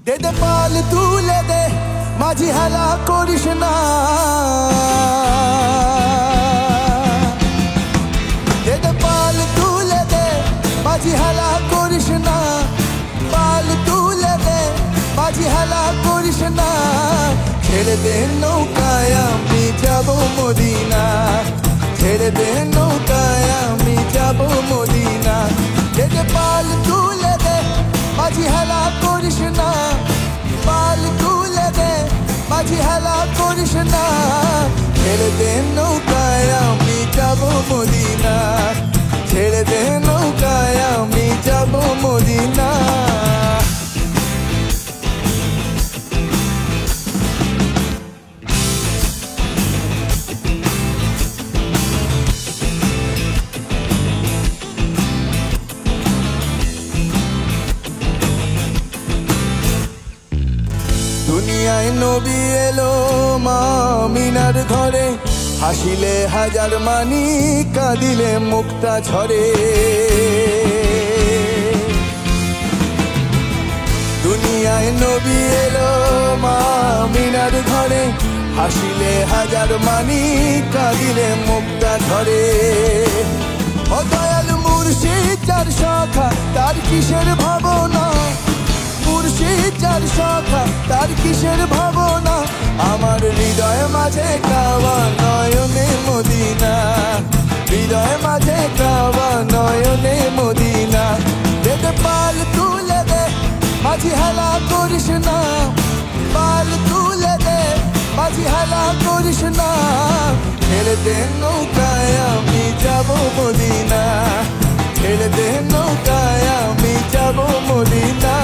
দে দে পাল তুলে দে মাঝি হেলা করিস না, দে দে পাল তুলে দে মাঝি হেলা করিস না, পাল তুলে দে মাঝি হেলা করিস না। ছেড়ে দে নৌকায় আমি যাব মদিনা, ছেড়ে দে নৌকায় আমি যাব মদিনা। দে দে পাল তুলে দে মাঝি হেলা করিস না, পাল তুলে দে মাঝি হেলা করিস না। ছেড়ে দে নৌকায় আমি যাব মদিনা, ছেড়ে দে নৌকায় আমি যাব মদিনা। দুনিয়ায় নবী এলো মা আমিনার ঘরে, হাসিলে হাজার মানি কাঁদিলে মুক্তা ঝরে। দুনিয়ায় নবী এলো মা আমিনার ঘরে, হাসিলে হাজার মানি কাঁদিলে মুক্তা ঝরে। ও দয়াল মুর্শিদ যার শাখা তার কিসের ভাবনা, মুর্শিদ যার শাখা তার কিসের ভাবনা। আমার হৃদয় মাঝে কাবা নয়নে মদিনা, হৃদয় মাঝে কাবা নয়নে মদিনা। দে দে পাল তুলে দে মাঝি হেলা করিস না, পাল তুলে দে মাঝি হেলা করিস না। ছেড়ে দে নৌকায় আমি যাব মদিনা, ছেড়ে দে নৌকায় আমি যাব মদিনা।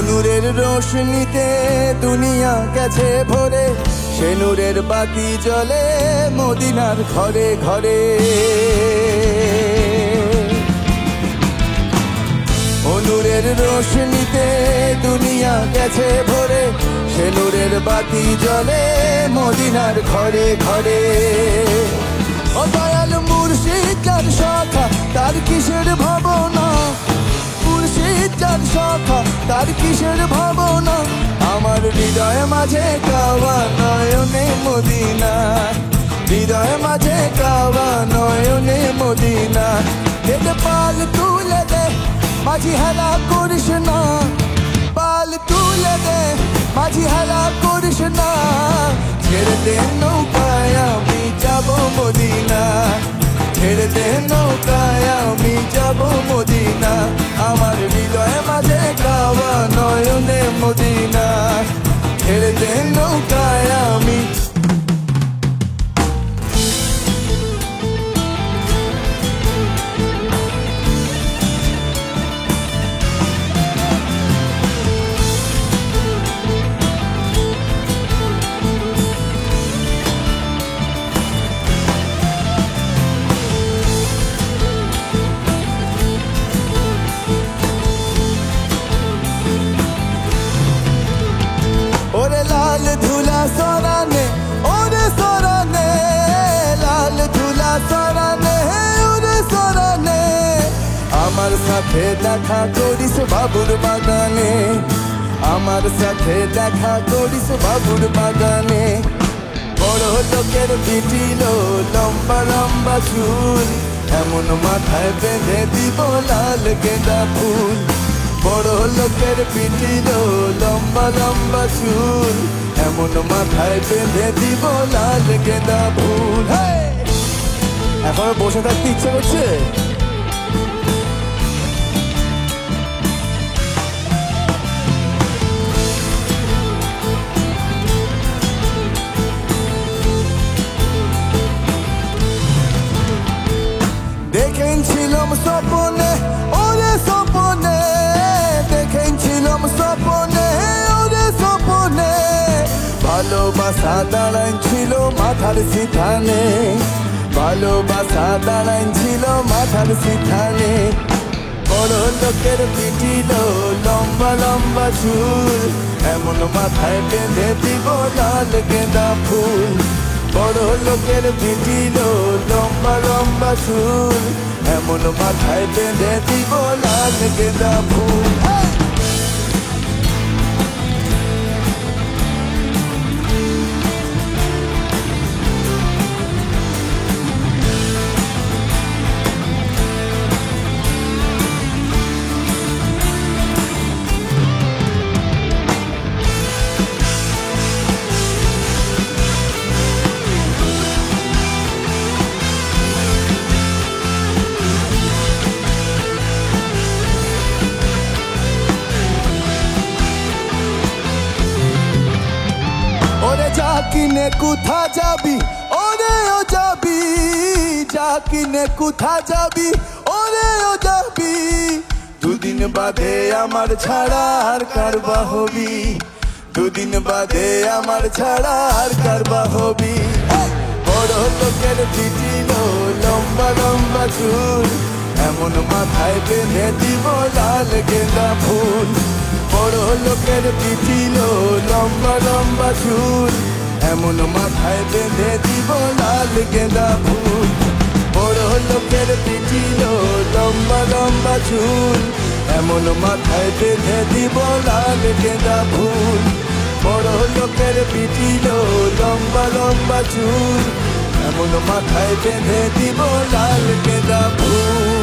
নূরের রোশনীতে দুনিয়া গেছে ভরে, সে নূরের বাতি জ্বলে মদিনার ঘরে ঘরে। ও নূরের রোশনীতে দুনিয়া গেছে ভরে, সে নূরের বাতি জ্বলে মদিনার ঘরে ঘরে। ও দয়াল মুর্শিদ যার শাখা তার কিসের ভাবনা, মুর্শিদ যার শাখা তার কিসের ভাবনা। আমার হৃদয় মাঝে কাবা নয়নে মদিনা, হৃদয় মাঝে কাবা নয়নে মদিনা। দে দে পাল তুলে দে মাঝি হেলা করিস না, পাল তুলে দে মাঝি হেলা করিস না। ছেড়ে দে নৌকায় আমি যাব মদিনা, ছেড়ে দে নৌকায় আমি যাব মদিনা। আমার হৃদয় মাঝে কাবা নয়নে মদিনা, ছেড়ে দে নৌকায় আমি। ওরে লাল ধুলা সরানে, ওরে সরানে, লাল ধুলা সরানে, ওরে সরানে। আমার সাথে দেখা করিস বাবুর বাগানে, আমার সাথে দেখা করিস বাবুর বাগানে। বড় লোকের পিটিল লম্বা লম্বা চুল, এমন মাথায় বেঁধে দিব লাল গেঁদা ফুল। বড় লোকের পিটিল লম্বা লম্বা চুল, এমন মাথায় বেঁধে দিব লাল গেঁদা ফুল। এখন বসে থাকতে ইচ্ছে করছে? দেখেছিলাম স্বপনে ওরে স্বপনে, দেখেছিলাম স্বপনে ওরে স্বপনে, ভালোবাসা দাঁড়াইছিল মাথার সিথানে, ভালোবাসা দাঁড়াইছিল মাথার সিথানে। বড় লোকের পিটিল লম্বা লম্বা চুল, এমন মাথায় বেঁধে দিব লাল গেঁদা ফুল। বড় লোকের পিটিল লম্বা লম্বা চুল, এমন মাথায় বেঁধে দিব লাল গেঁদা ফুল। ওরে যা কিনে কোথা যাবি, ওরে ও যাবি, যা কিনে কোথা যাবি, ওরে ও যাবি, দুদিন বাদে আমার ছাড়া আর কারবা হবি, দুদিন বাদে আমার ছাড়া আর কারবা হবি। বড় লোকের পিটিল লম্বা লম্বা চুল, এমন মাথায় বেঁধে দিব লাল গেঁদা ফুল। বড় লোকের পিটিল লম্বা লম্বা চুল, এমন মাথায় বেঁধে দিব লাল গেঁদা ফুল। বড় লোকের পিটিল লম্বা লম্বা চুল, এমন মাথায় বেঁধে দিব লাল গেঁদা ফুল। বড় লোকের পিটিল লম্বা লম্বা চুল, এমন মাথায় বেঁধে দিব লাল গেঁদা ফুল।